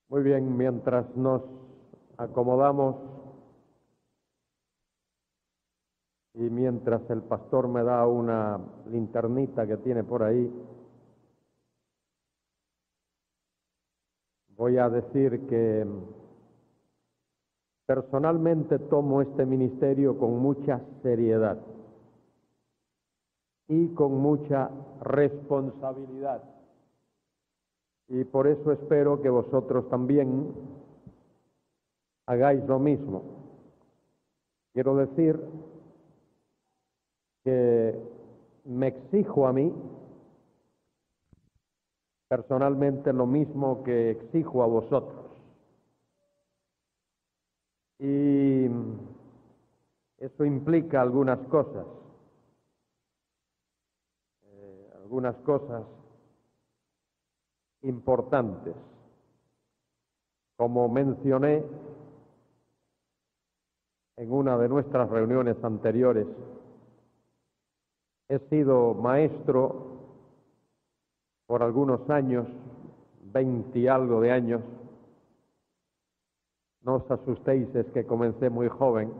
Muy bien, mientras nos acomodamos y mientras el pastor me da una linternita que tiene por ahí, voy a decir que personalmente tomo este ministerio con mucha seriedad y con mucha responsabilidad. Y por eso espero que vosotros también hagáis lo mismo. Quiero decir que me exijo a mí personalmente lo mismo que exijo a vosotros. Y eso implica algunas cosas importantes. Como mencioné en una de nuestras reuniones anteriores, he sido maestro por algunos años, 20 y algo de años. No os asustéis, es que comencé muy joven,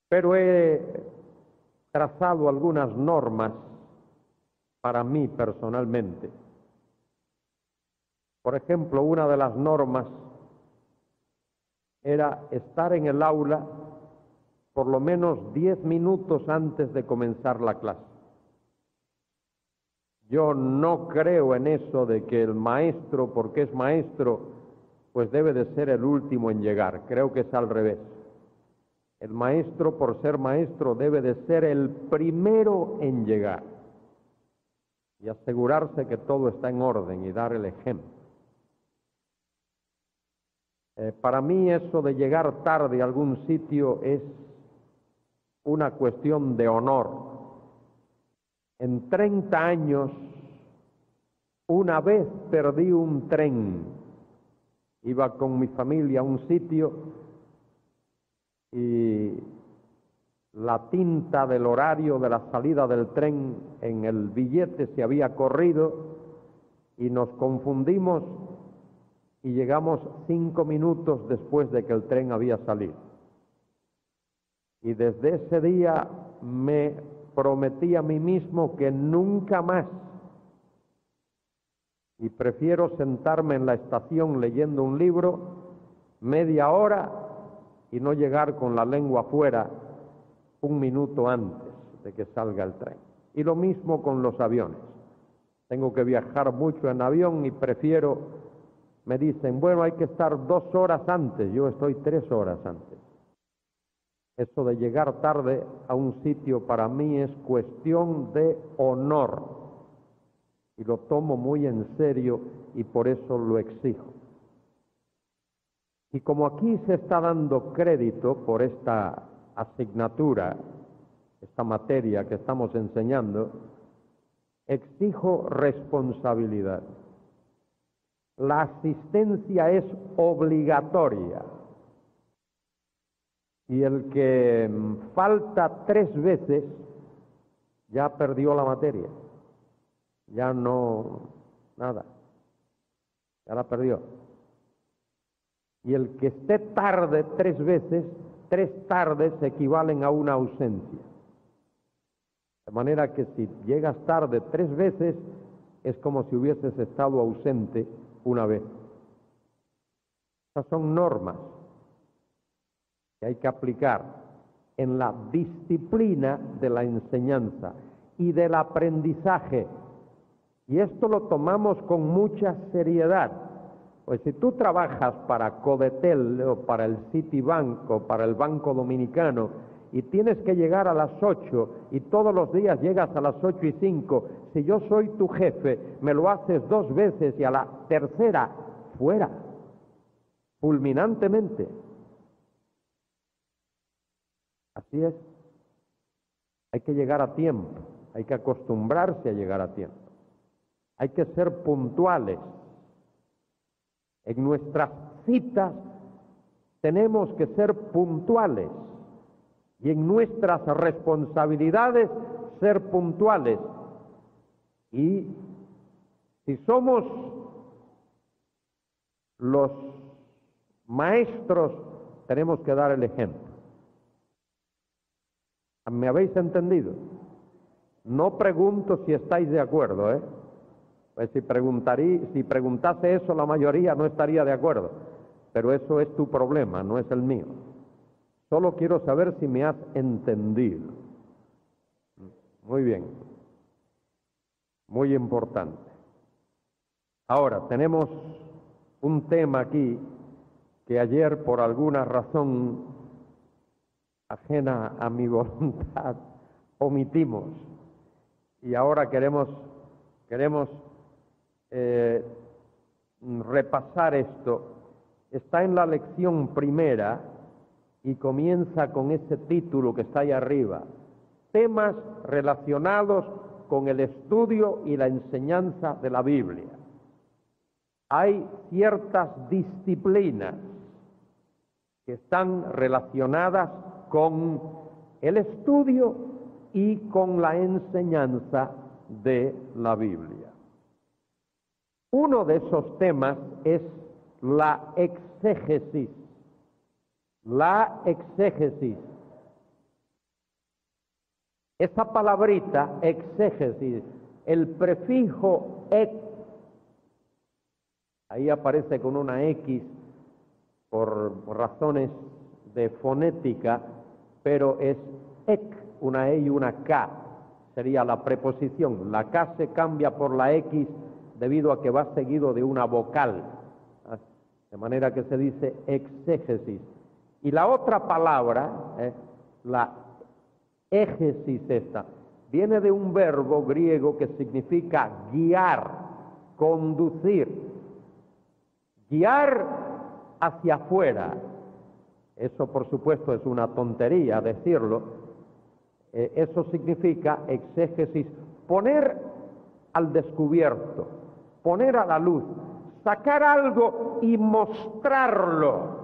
pero he trazado algunas normas para mí personalmente. Por ejemplo, una de las normas era estar en el aula por lo menos 10 minutos antes de comenzar la clase. Yo no creo en eso de que el maestro, porque es maestro, pues debe de ser el último en llegar. Creo que es al revés. El maestro, por ser maestro, debe de ser el primero en llegar y asegurarse que todo está en orden y dar el ejemplo. Para mí eso de llegar tarde a algún sitio es una cuestión de honor. En 30 años, una vez perdí un tren. Iba con mi familia a un sitio y la tinta del horario de la salida del tren en el billete se había corrido y nos confundimos y llegamos 5 minutos después de que el tren había salido. Y desde ese día me prometí a mí mismo que nunca más, y prefiero sentarme en la estación leyendo un libro media hora y no llegar con la lengua afuera 1 minuto antes de que salga el tren. Y lo mismo con los aviones. Tengo que viajar mucho en avión y prefiero, me dicen, bueno, hay que estar 2 horas antes, yo estoy 3 horas antes. Eso de llegar tarde a un sitio para mí es cuestión de honor. Y lo tomo muy en serio y por eso lo exijo. Y como aquí se está dando crédito por esta asignatura, esta materia que estamos enseñando, exijo responsabilidad. La asistencia es obligatoria. Y el que falta 3 veces ya perdió la materia. Ya no, nada, ya la perdió. Y el que esté tarde 3 veces, 3 tardes equivalen a una ausencia. De manera que si llegas tarde 3 veces, es como si hubieses estado ausente una vez. Esas son normas que hay que aplicar en la disciplina de la enseñanza y del aprendizaje. Y esto lo tomamos con mucha seriedad. Pues si tú trabajas para Codetel o para el Citibank o para el Banco Dominicano y tienes que llegar a las 8 y todos los días llegas a las 8:05, si yo soy tu jefe, me lo haces 2 veces y a la tercera, fuera, fulminantemente. Así es. Hay que llegar a tiempo, hay que acostumbrarse a llegar a tiempo. Hay que ser puntuales. En nuestras citas tenemos que ser puntuales y en nuestras responsabilidades ser puntuales. Y si somos Los maestros tenemos que dar el ejemplo. ¿Me habéis entendido? No pregunto si estáis de acuerdo, ¿eh? Pues si preguntase eso, la mayoría no estaría de acuerdo. Pero eso es tu problema, no es el mío. Solo quiero saber si me has entendido. Muy bien. Muy importante. Ahora, tenemos un tema aquí que ayer, por alguna razón ajena a mi voluntad, omitimos. Y ahora queremos repasar esto. Está en la lección primera y comienza con ese título que está ahí arriba: temas relacionados con el estudio y la enseñanza de la Biblia. Hay ciertas disciplinas que están relacionadas con el estudio y con la enseñanza de la Biblia. Uno de esos temas es la exégesis. La exégesis. Esa palabrita, exégesis, el prefijo ex, ahí aparece con una X por razones de fonética, pero es ec, una E y una K, sería la preposición. La K se cambia por la X debido a que va seguido de una vocal, de manera que se dice exégesis. Y la otra palabra, la égesis esta, viene de un verbo griego que significa guiar, conducir. Guiar hacia afuera. Eso, por supuesto, es una tontería decirlo. Eso significa exégesis, poner al descubierto, poner a la luz, sacar algo y mostrarlo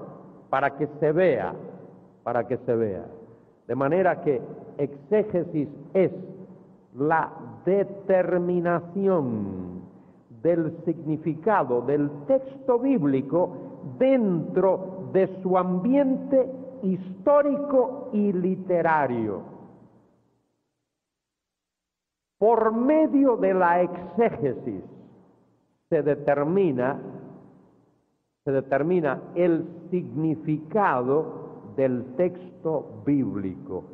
para que se vea, De manera que exégesis es la determinación del significado del texto bíblico dentro de su ambiente histórico y literario. Por medio de la exégesis se determina el significado del texto bíblico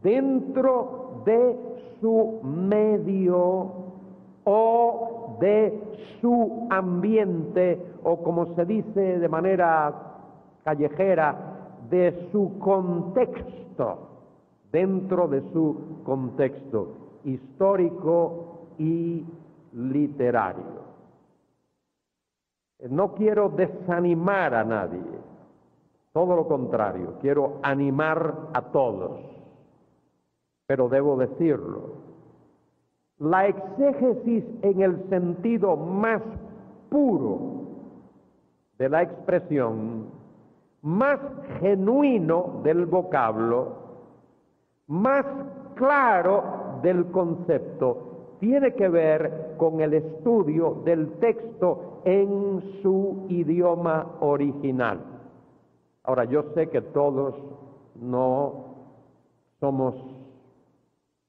dentro de su medio o de su ambiente, o como se dice de manera callejera, de su contexto, dentro de su contexto histórico y literario. No quiero desanimar a nadie, todo lo contrario, quiero animar a todos, pero debo decirlo. La exégesis en el sentido más puro de la expresión, más genuino del vocablo, más claro del concepto, tiene que ver con el estudio del texto en su idioma original. Ahora, yo sé que todos no somos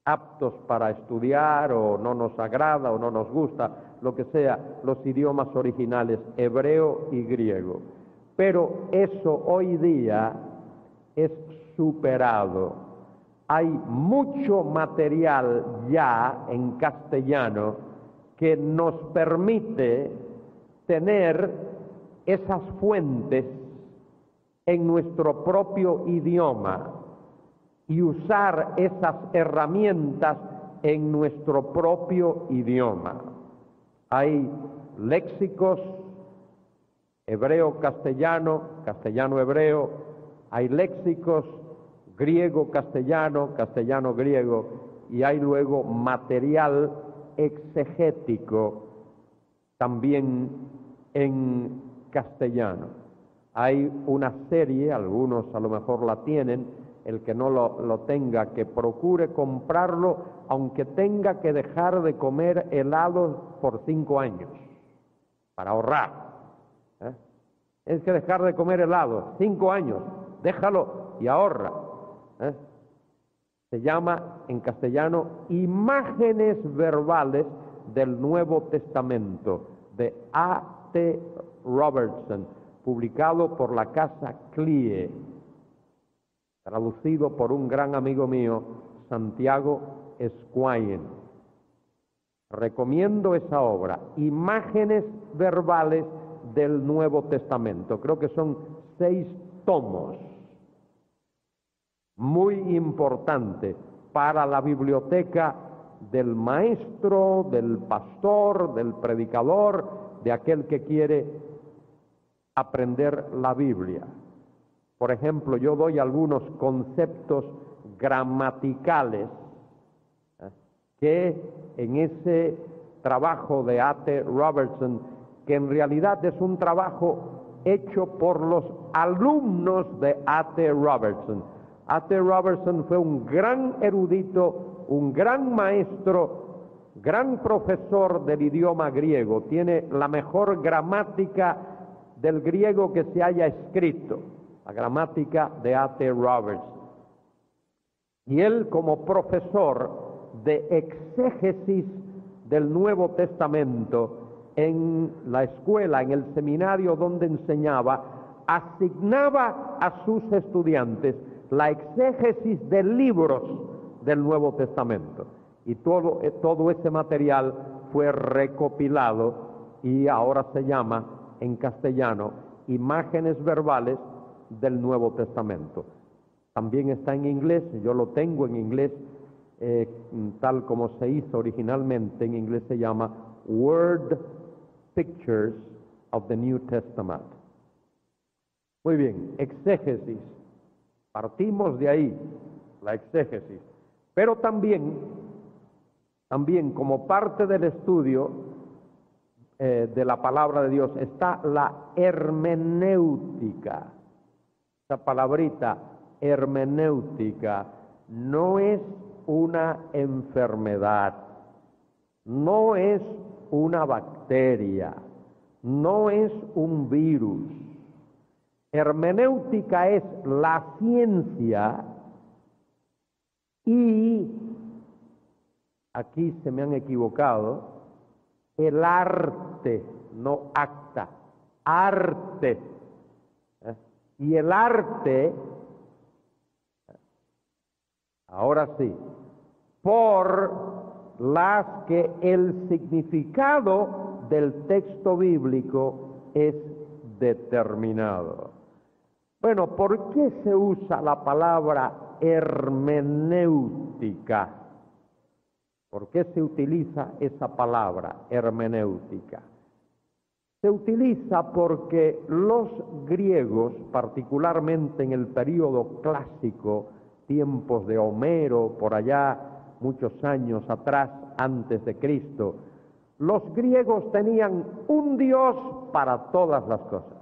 aptos para estudiar, o no nos agrada o no nos gusta, lo que sea, los idiomas originales hebreo y griego. Pero eso hoy día es superado. Hay mucho material ya en castellano que nos permite tener esas fuentes en nuestro propio idioma y usar esas herramientas en nuestro propio idioma. Hay léxicos hebreo-castellano, castellano-hebreo, hay léxicos griego-castellano, castellano-griego, y hay luego material exegético también en castellano. Hay una serie, algunos a lo mejor la tienen, el que no lo tenga, que procure comprarlo, aunque tenga que dejar de comer helado por 5 años, para ahorrar. Tienes que dejar de comer helado, 5 años, déjalo y ahorra. ¿eh? Se llama en castellano Imágenes verbales del Nuevo Testamento, de A.T. Robertson, publicado por la casa Clie, traducido por un gran amigo mío, Santiago Esquayen. Recomiendo esa obra, Imágenes verbales del Nuevo Testamento. Creo que son 6 tomos. Muy importante para la biblioteca del maestro, del pastor, del predicador, de aquel que quiere aprender la Biblia. Por ejemplo, yo doy algunos conceptos gramaticales que en ese trabajo de A.T. Robertson, que en realidad es un trabajo hecho por los alumnos de A.T. Robertson. A.T. Robertson fue un gran erudito, un gran maestro, gran profesor del idioma griego. Tiene la mejor gramática del griego que se haya escrito, la gramática de A.T. Robertson. Y él, como profesor de exégesis del Nuevo Testamento en la escuela, en el seminario donde enseñaba, asignaba a sus estudiantes la exégesis de libros del Nuevo Testamento. Y todo ese material fue recopilado y ahora se llama en castellano Imágenes verbales del Nuevo Testamento. También está en inglés, yo lo tengo en inglés, tal como se hizo originalmente. En inglés se llama Word Pictures of the New Testament. Muy bien, exégesis. Partimos de ahí, la exégesis. Pero también como parte del estudio de la palabra de Dios está la hermenéutica. Esa palabrita, hermenéutica, no es una enfermedad, no es una bacteria, no es un virus. Hermenéutica es la ciencia y, aquí se me han equivocado, el arte, no acta, arte. Y el arte, ahora sí, por las que el significado del texto bíblico es determinado. Bueno, ¿por qué se usa la palabra hermenéutica? ¿Por qué se utiliza esa palabra, hermenéutica? Se utiliza porque los griegos, particularmente en el período clásico, tiempos de Homero, por allá muchos años atrás, antes de Cristo, los griegos tenían un Dios para todas las cosas.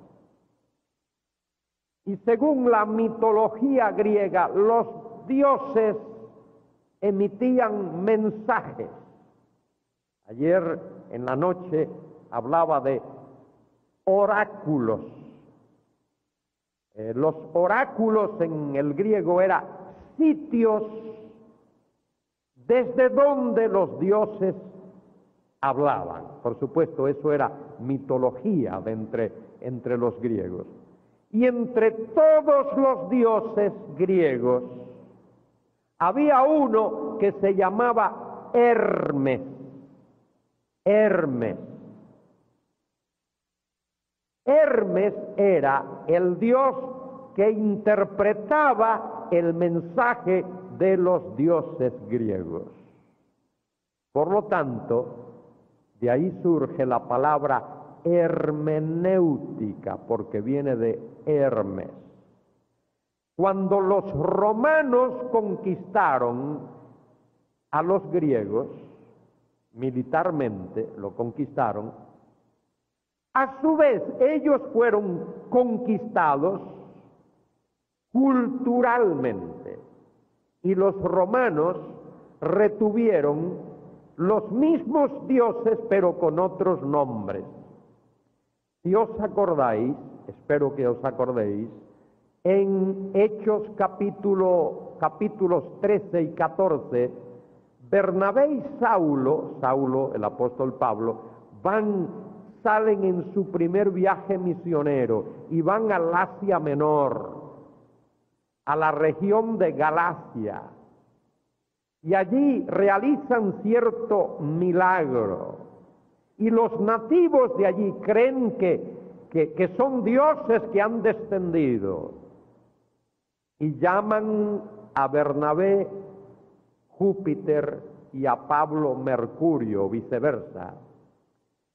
Y según la mitología griega, los dioses emitían mensajes. Ayer en la noche hablaba de oráculos. Los oráculos en el griego eran sitios desde donde los dioses hablaban. Por supuesto, eso era mitología de entre los griegos. Y entre todos los dioses griegos había uno que se llamaba Hermes. Hermes. Hermes era el dios que interpretaba el mensaje de los dioses griegos. Por lo tanto, de ahí surge la palabra hermenéutica, porque viene de Hermes. Cuando los romanos conquistaron a los griegos, militarmente lo conquistaron, a su vez ellos fueron conquistados culturalmente, y los romanos retuvieron los mismos dioses pero con otros nombres. Si os acordáis, espero que os acordéis, en Hechos capítulos 13 y 14, Bernabé y Saulo, el apóstol Pablo, salen en su primer viaje misionero y van al Asia Menor, a la región de Galacia, y allí realizan cierto milagro, y los nativos de allí creen que son dioses que han descendido, y llaman a Bernabé Júpiter y a Pablo Mercurio, viceversa.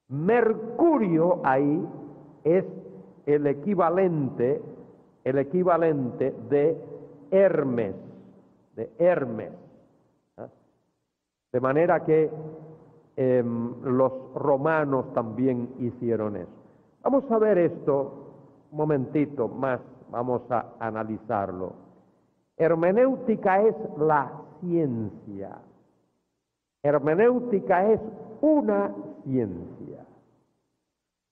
Mercurio ahí es el equivalente de Hermes, ¿eh? De manera que los romanos también hicieron eso. Vamos a ver esto un momentito más, vamos a analizarlo. Hermenéutica es la ciencia. Hermenéutica es una ciencia.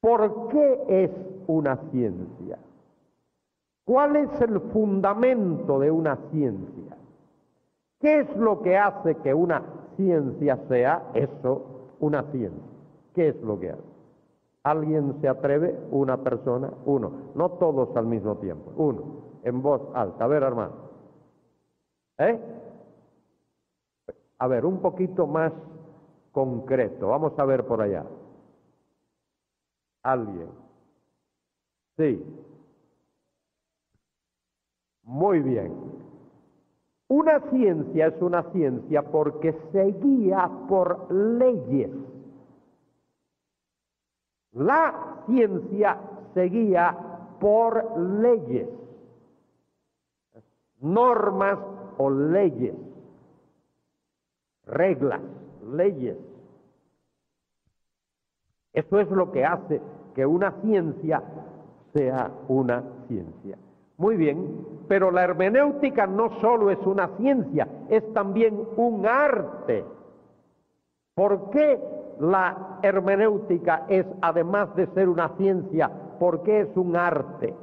¿Por qué es una ciencia? ¿Cuál es el fundamento de una ciencia? ¿Qué es lo que hace que una ciencia sea eso, una ciencia? ¿Qué es lo que hace? ¿Alguien se atreve? ¿Una persona? Uno. No todos al mismo tiempo. Uno. En voz alta. A ver, hermano. A ver, un poquito más concreto. Vamos a ver por allá. ¿Alguien? Sí. Muy bien. Una ciencia es una ciencia porque se guía por leyes. La ciencia se guía por leyes, normas o leyes, reglas, leyes. Eso es lo que hace que una ciencia sea una ciencia. Muy bien, pero la hermenéutica no solo es una ciencia, es también un arte. ¿Por qué la hermenéutica es, además de ser una ciencia, por qué es un arte?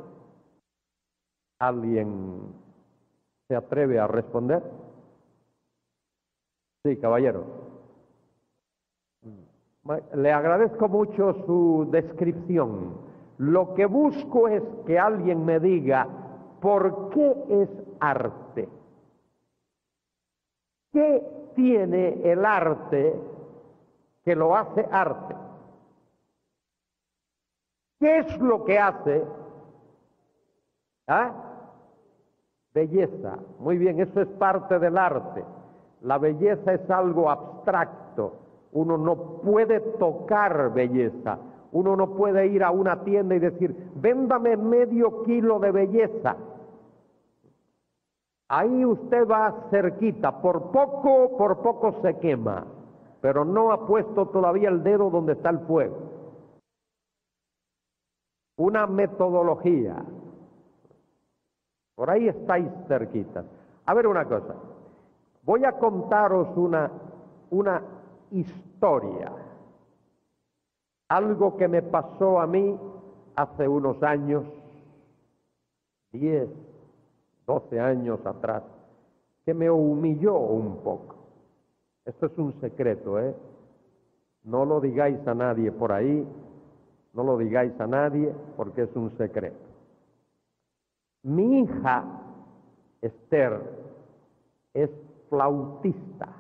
¿Alguien se atreve a responder? Sí, caballero. Le agradezco mucho su descripción. Lo que busco es que alguien me diga por qué es arte. ¿Qué tiene el arte que lo hace arte? ¿Qué es lo que hace? Belleza. Muy bien, eso es parte del arte. La belleza es algo abstracto. Uno no puede tocar belleza. Uno no puede ir a una tienda y decir, véndame medio kilo de belleza. Ahí usted va cerquita, por poco se quema, pero no ha puesto todavía el dedo donde está el fuego. Una metodología. Por ahí estáis cerquitas. A ver una cosa. Voy a contaros una historia. Algo que me pasó a mí hace unos años, 10, 12 años atrás, que me humilló un poco. Esto es un secreto, No lo digáis a nadie por ahí, no lo digáis a nadie porque es un secreto. Mi hija, Esther, es flautista.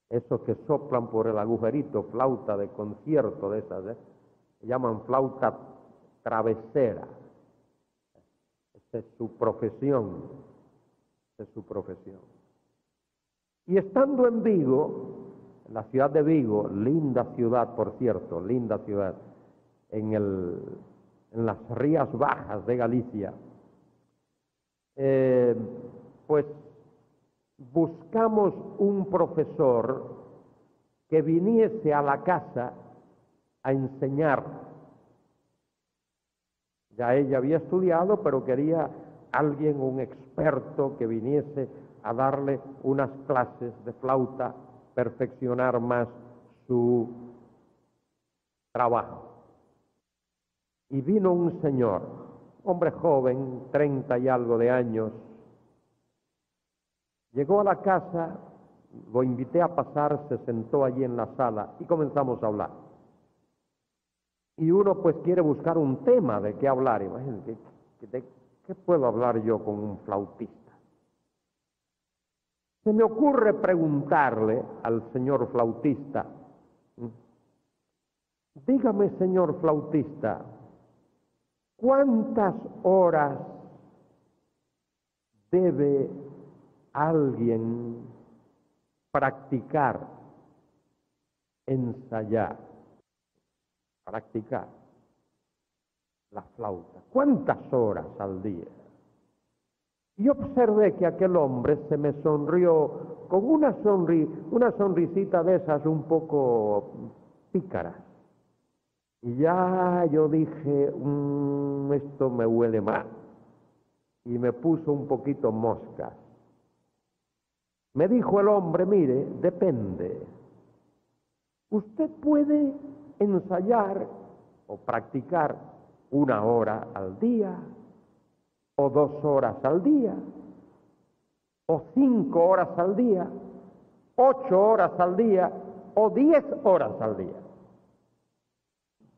Eso que soplan por el agujerito, flauta de concierto de esas, se llaman flauta travesera. Esa es su profesión. Esa es su profesión. Y estando en Vigo, en la ciudad de Vigo, linda ciudad, por cierto, linda ciudad, en las Rías Bajas de Galicia, pues buscamos un profesor que viniese a la casa a enseñar. Ya ella había estudiado, pero quería alguien, un experto, que viniese a darle unas clases de flauta, perfeccionar más su trabajo. Y vino un señor, hombre joven, 30 y algo de años, llegó a la casa, lo invité a pasar, se sentó allí en la sala y comenzamos a hablar. Y uno pues quiere buscar un tema de qué hablar. Imagínense, ¿de qué puedo hablar yo con un flautista? Se me ocurre preguntarle al señor flautista, dígame, señor flautista, ¿cuántas horas debe alguien practicar, ensayar, practicar la flauta? ¿Cuántas horas al día? Y observé que aquel hombre se me sonrió con una sonrisita de esas un poco pícaras. Y ya yo dije, esto me huele mal. Y me puso un poquito mosca. Me dijo el hombre, mire, depende. Usted puede ensayar o practicar 1 hora al día, o 2 horas al día, o 5 horas al día, 8 horas al día, o 10 horas al día.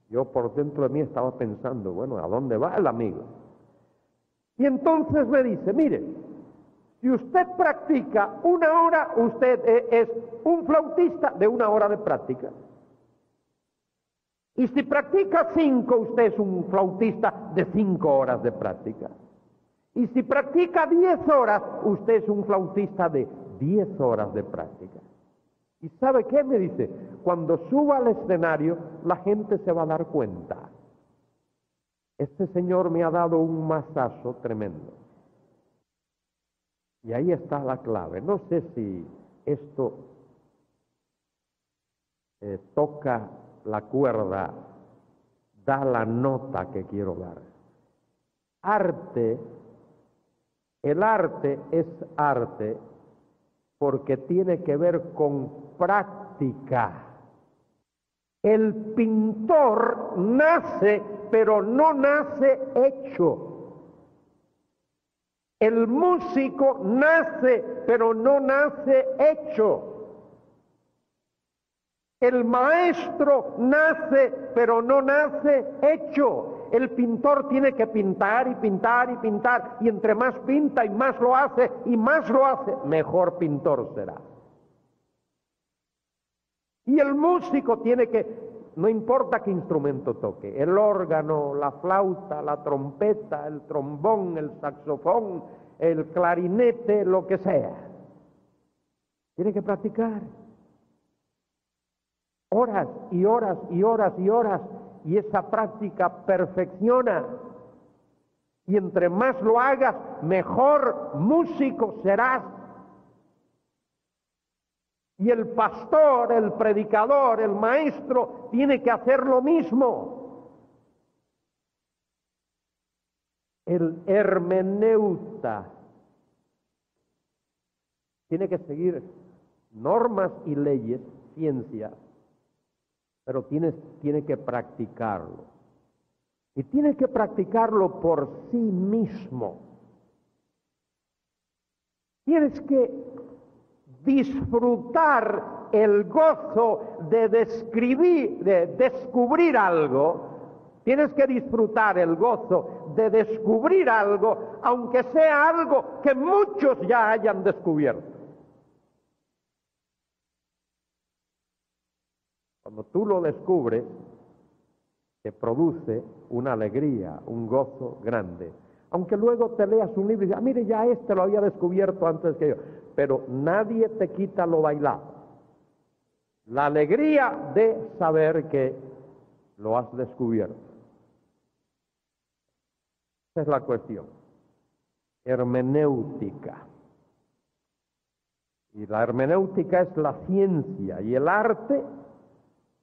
Yo por dentro de mí estaba pensando, bueno, ¿a dónde va el amigo? Y entonces me dice, mire, si usted practica 1 hora, usted es un flautista de 1 hora de práctica. Y si practica 5, usted es un flautista de 5 horas de práctica. Y si practica 10 horas, usted es un flautista de 10 horas de práctica. ¿Y sabe qué? Me dice, cuando suba al escenario, la gente se va a dar cuenta. Este señor me ha dado un mazazo tremendo. Y ahí está la clave. No sé si esto toca la cuerda, da la nota que quiero dar. El arte es arte porque tiene que ver con práctica. El pintor nace, pero no nace hecho. El músico nace, pero no nace hecho. El maestro nace, pero no nace hecho. El pintor tiene que pintar y pintar y pintar, y entre más pinta y más lo hace, mejor pintor será. Y el músico tiene que, no importa qué instrumento toque, el órgano, la flauta, la trompeta, el trombón, el saxofón, el clarinete, lo que sea, tiene que practicar. Horas y horas y horas y horas, y esa práctica perfecciona. Y entre más lo hagas, mejor músico serás. Y el pastor, el predicador, el maestro, tiene que hacer lo mismo. El hermeneuta tiene que seguir normas y leyes, ciencia, pero tiene que practicarlo. Y tiene que practicarlo por sí mismo. Tienes que disfrutar el gozo de descubrir algo. Tienes que disfrutar el gozo de descubrir algo, aunque sea algo que muchos ya hayan descubierto. Cuando tú lo descubres, te produce una alegría, un gozo grande. Aunque luego te leas un libro y digas, mire, ya este lo había descubierto antes que yo. Pero nadie te quita lo bailado. La alegría de saber que lo has descubierto. Esa es la cuestión. Hermenéutica. Y la hermenéutica es la ciencia y el arte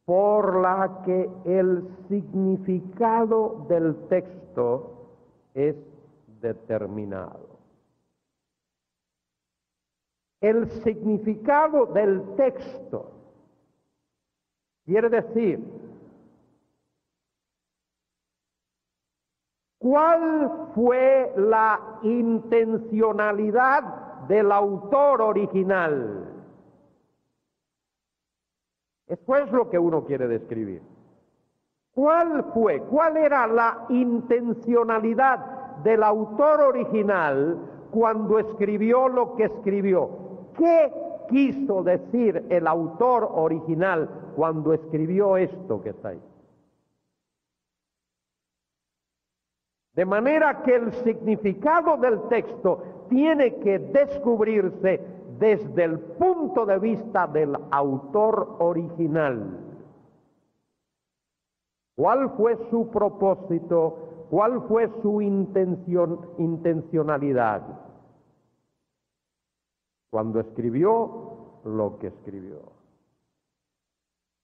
por la que el significado del texto es determinado. El significado del texto quiere decir ¿Cuál fue la intencionalidad del autor original? Eso es lo que uno quiere describir. ¿Cuál era la intencionalidad del autor original cuando escribió lo que escribió? ¿Qué quiso decir el autor original cuando escribió esto que está ahí? De manera que el significado del texto tiene que descubrirse desde el punto de vista del autor original. ¿Cuál fue su propósito? ¿Cuál fue su intencionalidad cuando escribió lo que escribió?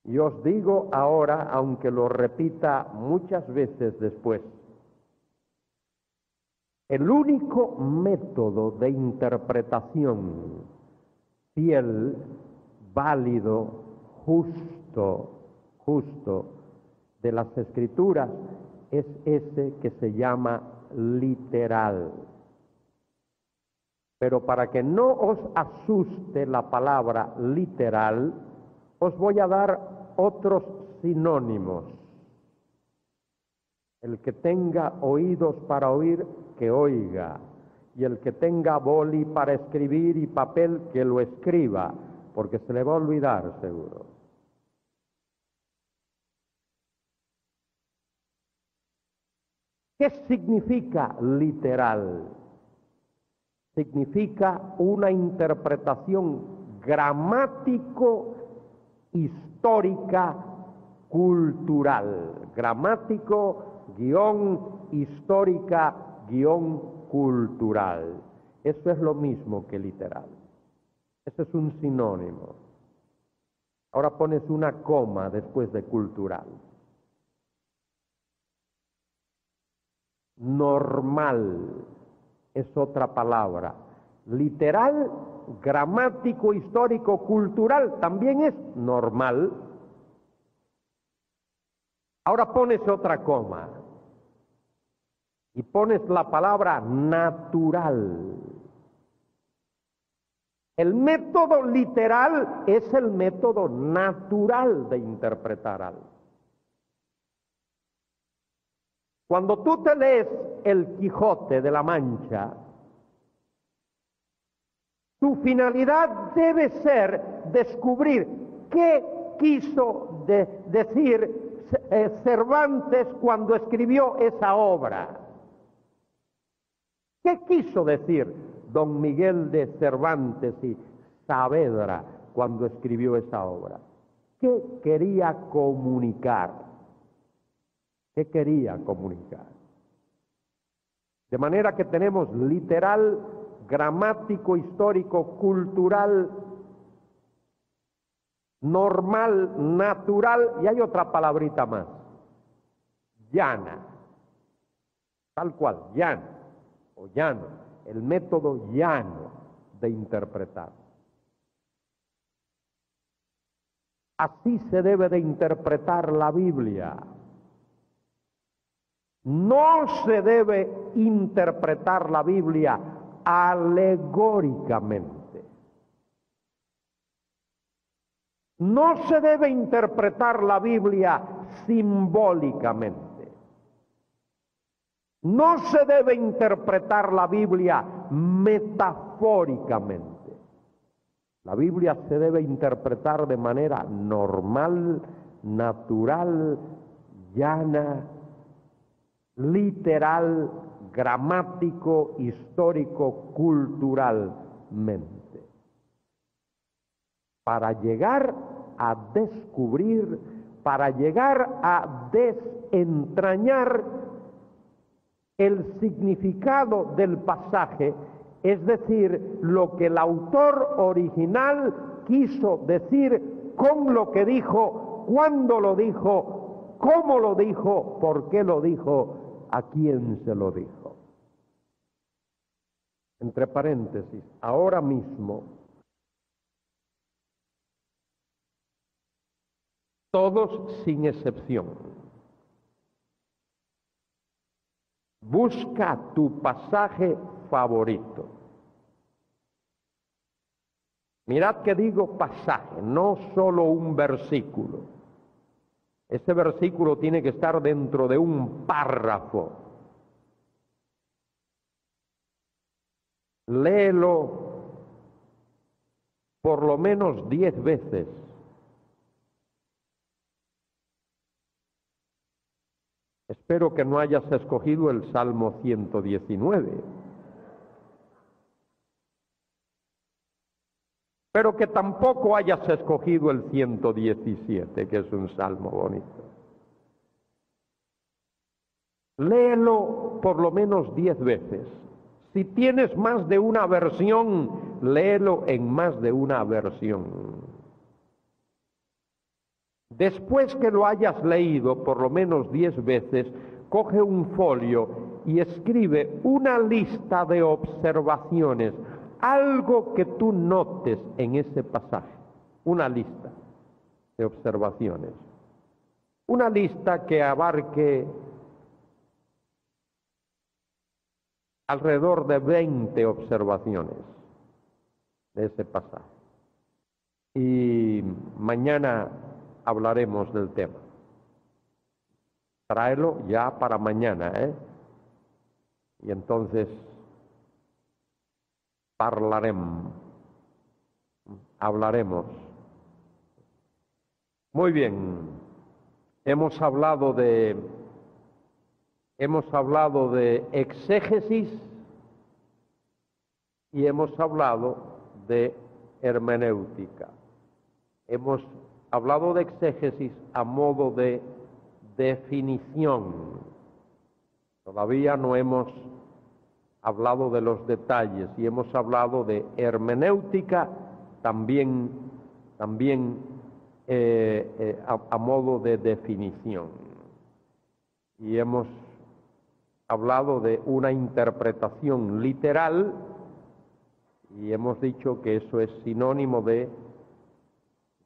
Y os digo ahora, aunque lo repita muchas veces después, el único método de interpretación fiel, válido, justo de las Escrituras es ese que se llama literal. Pero para que no os asuste la palabra literal, os voy a dar otros sinónimos. El que tenga oídos para oír, que oiga, y el que tenga boli para escribir y papel, que lo escriba, porque se le va a olvidar seguro. ¿Qué significa literal? Significa una interpretación gramático-histórica cultural. Gramático-histórica-cultural. Eso es lo mismo que literal. Ese es un sinónimo. Ahora pones una coma después de cultural. Normal es otra palabra. Literal, gramático, histórico, cultural también es normal. Ahora pones otra coma y pones la palabra natural. El método literal es el método natural de interpretar algo. Cuando tú te lees El Quijote de la Mancha, tu finalidad debe ser descubrir qué quiso decir Cervantes cuando escribió esa obra. ¿Qué quiso decir don Miguel de Cervantes y Saavedra cuando escribió esa obra? ¿Qué quería comunicar? ¿Qué quería comunicar? De manera que tenemos literal, gramático, histórico, cultural, normal, natural, y hay otra palabrita más, llana, tal cual, llano o llano, el método llano de interpretar. Así se debe de interpretar la Biblia. No se debe interpretar la Biblia alegóricamente. No se debe interpretar la Biblia simbólicamente. No se debe interpretar la Biblia metafóricamente. La Biblia se debe interpretar de manera normal, natural, llana, literal, gramático, histórico, culturalmente. Para llegar a descubrir, para llegar a desentrañar el significado del pasaje, es decir, lo que el autor original quiso decir con lo que dijo, cuándo lo dijo, cómo lo dijo, por qué lo dijo, a quién se lo dijo. Entre paréntesis, ahora mismo, todos sin excepción, Busca tu pasaje favorito. Mirad que digo pasaje, no solo un versículo. Ese versículo tiene que estar dentro de un párrafo. Léelo por lo menos 10 veces. Espero que no hayas escogido el Salmo 119. Pero que tampoco hayas escogido el 117, que es un salmo bonito. Léelo por lo menos 10 veces. Si tienes más de una versión, léelo en más de una versión. Después que lo hayas leído por lo menos 10 veces, coge un folio y escribe una lista de observaciones. Algo que tú notes en ese pasaje, una lista de observaciones, una lista que abarque alrededor de 20 observaciones de ese pasaje. Y mañana hablaremos del tema. Tráelo ya para mañana, Y entonces hablaremos. Muy bien, hemos hablado de exégesis y hemos hablado de hermenéutica. Hemos hablado de exégesis a modo de definición. Todavía no hemos hablado de los detalles y hemos hablado de hermenéutica también a modo de definición. Y hemos hablado de una interpretación literal y hemos dicho que eso es sinónimo de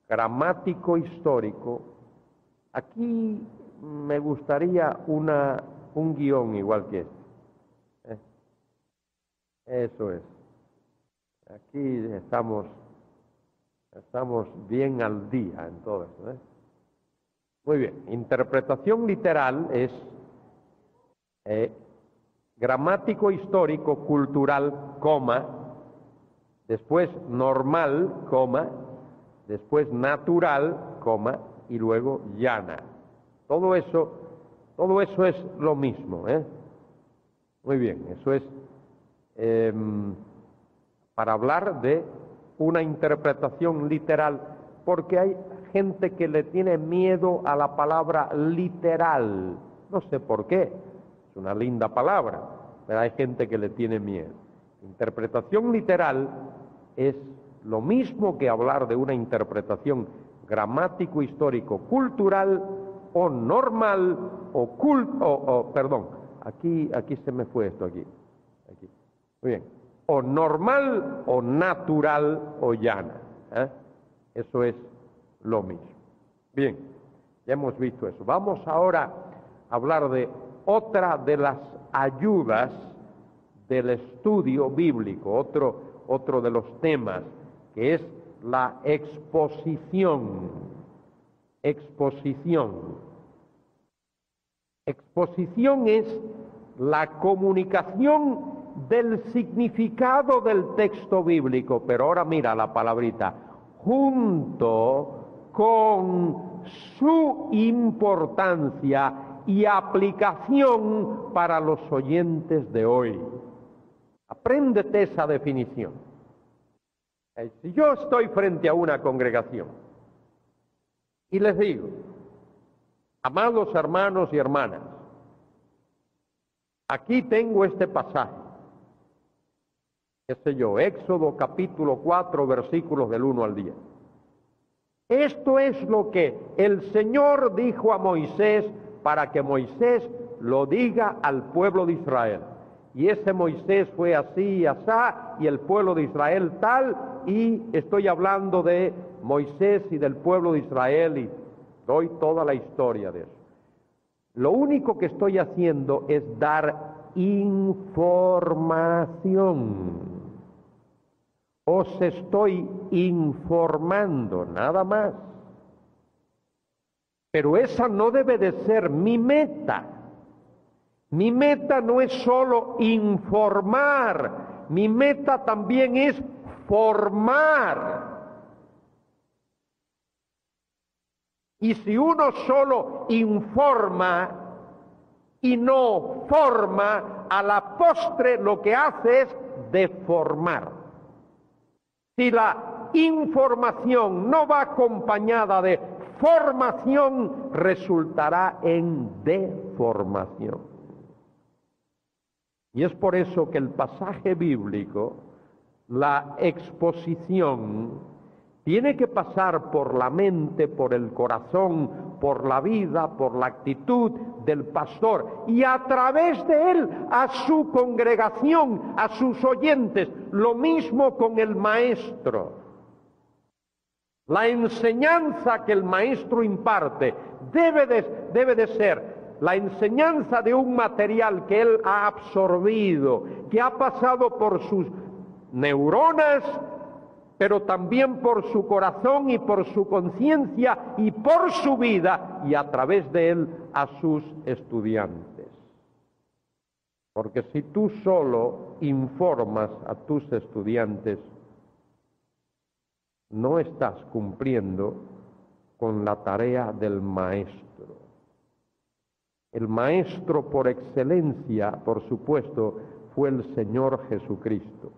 gramático histórico. Aquí me gustaría un guión igual que este. Eso es. Aquí estamos bien al día en todo eso. Muy bien. Interpretación literal es gramático histórico cultural, coma, después normal, coma, después natural, coma, y luego llana. Todo eso es lo mismo, Muy bien, eso es para hablar de una interpretación literal, porque hay gente que le tiene miedo a la palabra literal. No sé por qué, es una linda palabra, pero hay gente que le tiene miedo. Interpretación literal es lo mismo que hablar de una interpretación gramático, histórico, cultural o normal o perdón, aquí se me fue esto aquí. Muy bien, o normal o natural o llana, eso es lo mismo. Bien, ya hemos visto eso. Vamos ahora a hablar de otra de las ayudas del estudio bíblico, otro de los temas, que es la exposición. Exposición es la comunicación del significado del texto bíblico, pero ahora mira la palabrita, junto con su importancia y aplicación para los oyentes de hoy. Apréndete esa definición. Si yo estoy frente a una congregación y les digo, amados hermanos y hermanas, aquí tengo este pasaje, qué sé yo, Éxodo capítulo 4, versículos del 1 al 10. Esto es lo que el Señor dijo a Moisés para que Moisés lo diga al pueblo de Israel. Y ese Moisés fue así y asá, y el pueblo de Israel tal, y estoy hablando de Moisés y del pueblo de Israel, y doy toda la historia de eso. Lo único que estoy haciendo es dar información. Os estoy informando, nada más. Pero esa no debe de ser mi meta. Mi meta no es solo informar, mi meta también es formar. Y si uno solo informa y no forma, a la postre lo que hace es deformar. Si la información no va acompañada de formación, resultará en deformación. Y es por eso que el pasaje bíblico, la exposición, tiene que pasar por la mente, por el corazón, por la vida, por la actitud del pastor y a través de él a su congregación, a sus oyentes. Lo mismo con el maestro. La enseñanza que el maestro imparte debe de ser la enseñanza de un material que él ha absorbido, que ha pasado por sus neuronas, pero también por su corazón y por su conciencia y por su vida, y a través de él a sus estudiantes. Porque si tú solo informas a tus estudiantes, no estás cumpliendo con la tarea del maestro. El maestro por excelencia, por supuesto, fue el Señor Jesucristo.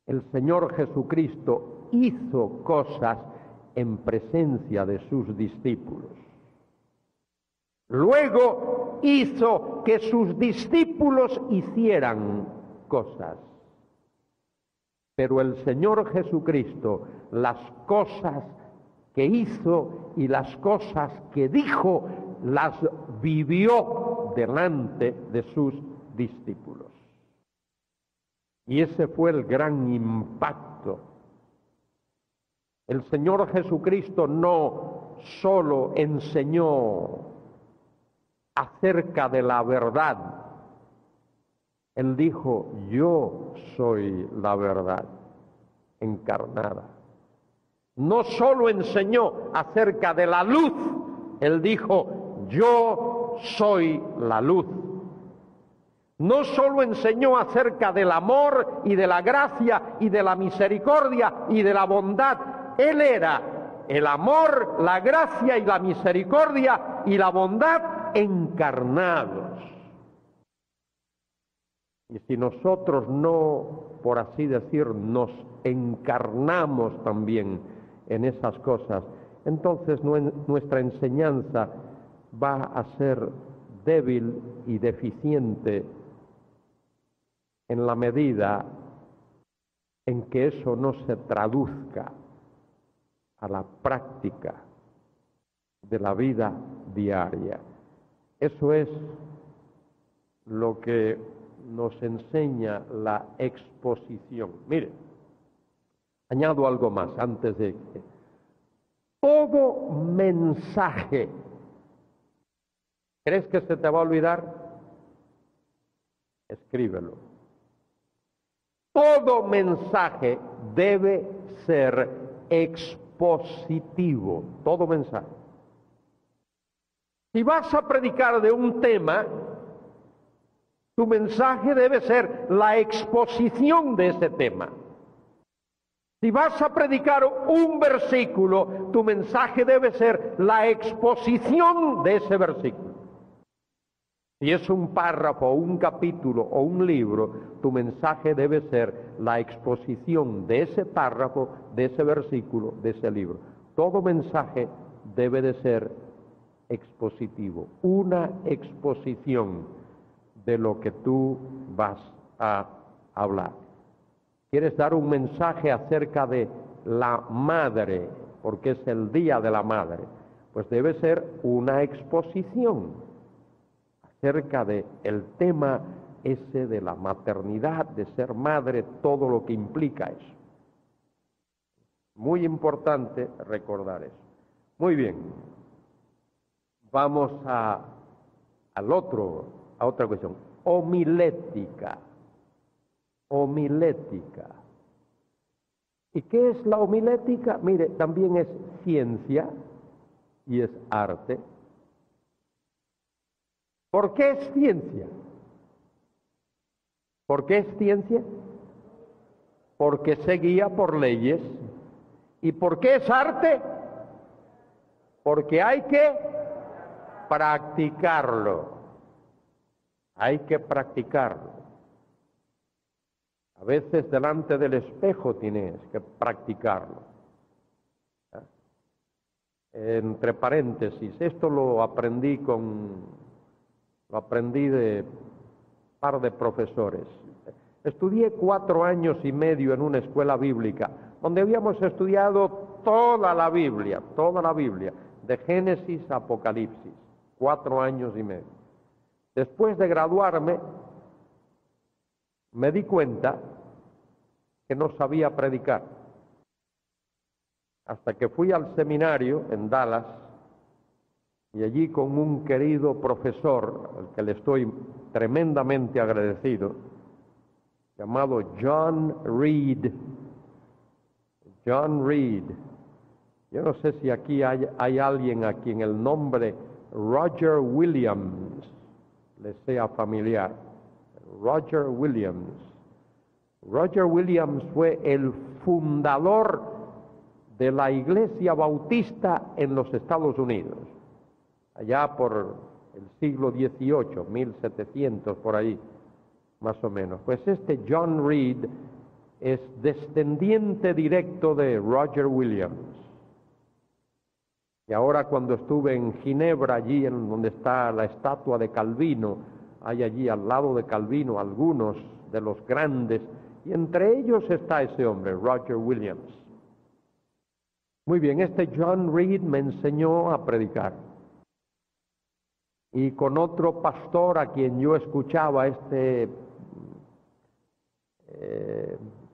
El Señor Jesucristo hizo cosas en presencia de sus discípulos. Luego hizo que sus discípulos hicieran cosas. Pero el Señor Jesucristo, las cosas que hizo y las cosas que dijo, las vivió delante de sus discípulos. Y ese fue el gran impacto. El Señor Jesucristo no solo enseñó acerca de la verdad, Él dijo, yo soy la verdad encarnada. No solo enseñó acerca de la luz, Él dijo, yo soy la luz. No solo enseñó acerca del amor y de la gracia y de la misericordia y de la bondad. Él era el amor, la gracia y la misericordia y la bondad encarnados. Y si nosotros no, por así decir, nos encarnamos también en esas cosas, entonces nuestra enseñanza va a ser débil y deficiente en la medida en que eso no se traduzca a la práctica de la vida diaria. Eso es lo que nos enseña la exposición. Mire, añado algo más antes de que todo mensaje, ¿crees que se te va a olvidar? Escríbelo. Todo mensaje debe ser expositivo, todo mensaje. Si vas a predicar de un tema, tu mensaje debe ser la exposición de ese tema. Si vas a predicar un versículo, tu mensaje debe ser la exposición de ese versículo. Si es un párrafo, un capítulo o un libro, tu mensaje debe ser la exposición de ese párrafo, de ese versículo, de ese libro. Todo mensaje debe de ser expositivo, una exposición de lo que tú vas a hablar. ¿Quieres dar un mensaje acerca de la madre, porque es el Día de la Madre? Pues debe ser una exposición acerca de el tema ese de la maternidad, de ser madre, todo lo que implica eso. Muy importante recordar eso. Muy bien. Vamos a otra cuestión. homilética. Homilética. ¿Y qué es la homilética? Mire, también es ciencia y es arte. ¿Por qué es ciencia? ¿Por qué es ciencia? Porque se guía por leyes. ¿Y por qué es arte? Porque hay que practicarlo. Hay que practicarlo. A veces delante del espejo tienes que practicarlo. Entre paréntesis, esto lo aprendí de un par de profesores. Estudié 4 años y medio en una escuela bíblica, donde habíamos estudiado toda la Biblia, de Génesis a Apocalipsis, 4 años y medio. Después de graduarme, me di cuenta que no sabía predicar. Hasta que fui al seminario en Dallas, y allí con un querido profesor, al que le estoy tremendamente agradecido, llamado John Reed. John Reed. Yo no sé si aquí hay alguien a quien el nombre Roger Williams le sea familiar. Roger Williams. Roger Williams fue el fundador de la Iglesia Bautista en los Estados Unidos, allá por el siglo XVIII, 1700, por ahí, más o menos. Pues este John Reed es descendiente directo de Roger Williams. Y ahora cuando estuve en Ginebra, allí en donde está la estatua de Calvino, hay allí al lado de Calvino algunos de los grandes, y entre ellos está ese hombre, Roger Williams. Muy bien, este John Reed me enseñó a predicar. Y con otro pastor a quien yo escuchaba,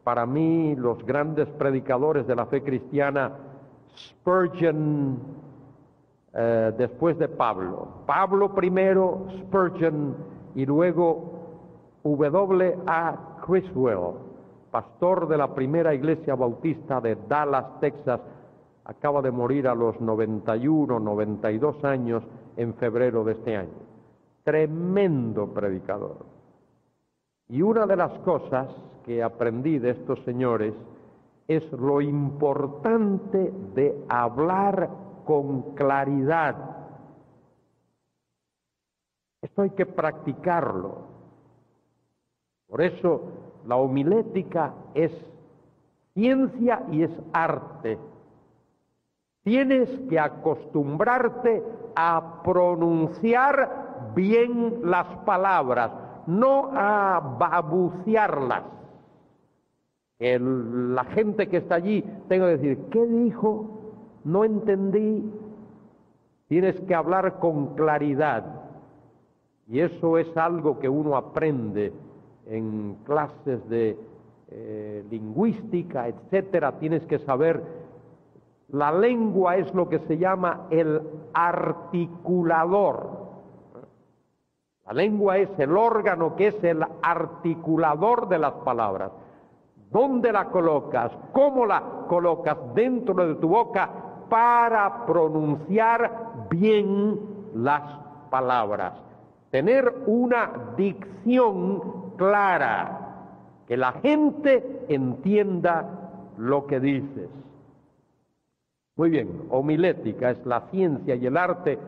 para mí, los grandes predicadores de la fe cristiana, Spurgeon, después de Pablo. Pablo primero, Spurgeon, y luego W.A. Criswell, pastor de la primera iglesia bautista de Dallas, Texas, acaba de morir a los 91, 92 años en febrero de este año. Tremendo predicador. Y una de las cosas que aprendí de estos señores es lo importante de hablar con claridad. Esto hay que practicarlo. Por eso la homilética es ciencia y es arte. Tienes que acostumbrarte a pronunciar bien las palabras, no a balbucearlas. Que la gente que está allí tenga que decir, ¿qué dijo? No entendí. Tienes que hablar con claridad. Y eso es algo que uno aprende en clases de lingüística, etcétera. Tienes que saber, la lengua es lo que se llama el articulador. La lengua es el órgano que es el articulador de las palabras. ¿Dónde la colocas? ¿Cómo la colocas dentro de tu boca para pronunciar bien las palabras? Tener una dicción clara, que la gente entienda lo que dices. Muy bien, homilética es la ciencia y el arte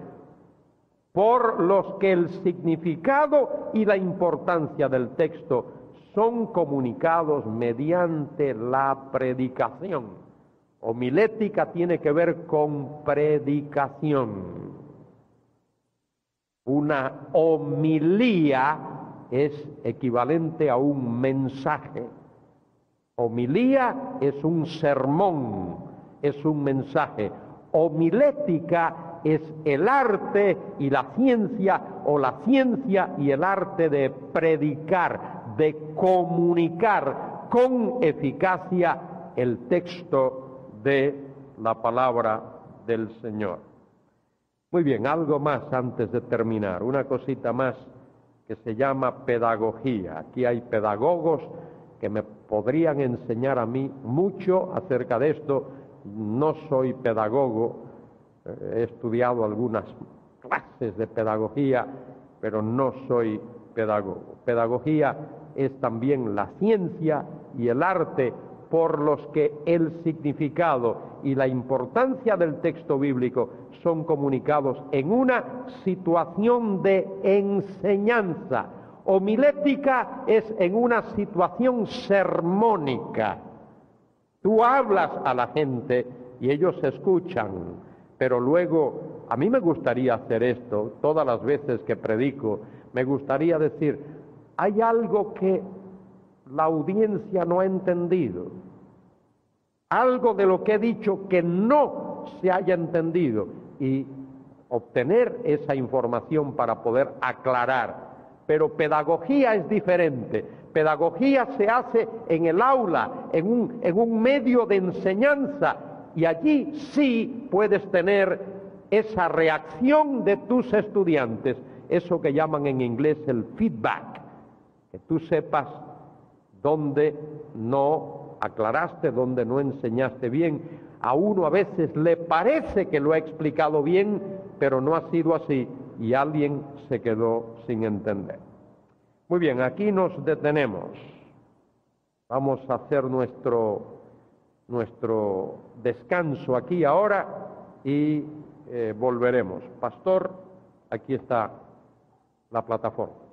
por los que el significado y la importancia del texto son comunicados mediante la predicación. Homilética tiene que ver con predicación. Una homilía es equivalente a un mensaje. Homilía es un sermón, es un mensaje. Homilética es el arte y la ciencia, o la ciencia y el arte de predicar, de comunicar con eficacia el texto de la palabra del Señor. Muy bien, algo más antes de terminar, una cosita más que se llama pedagogía. Aquí hay pedagogos que me podrían enseñar a mí mucho acerca de esto. No soy pedagogo, he estudiado algunas clases de pedagogía, pero no soy pedagogo. Pedagogía es también la ciencia y el arte por los que el significado y la importancia del texto bíblico son comunicados en una situación de enseñanza. Homilética es en una situación sermónica. Tú hablas a la gente y ellos escuchan, pero luego, a mí me gustaría hacer esto, todas las veces que predico, me gustaría decir, hay algo que la audiencia no ha entendido, algo de lo que he dicho que no se haya entendido, y obtener esa información para poder aclarar. Pero pedagogía es diferente. Pedagogía se hace en el aula, en un medio de enseñanza, y allí sí puedes tener esa reacción de tus estudiantes, eso que llaman en inglés el feedback, que tú sepas dónde no aclaraste, dónde no enseñaste bien. A uno a veces le parece que lo ha explicado bien, pero no ha sido así, y alguien se quedó sin entender. Muy bien, aquí nos detenemos. Vamos a hacer nuestro descanso aquí ahora y volveremos. Pastor, aquí está la plataforma.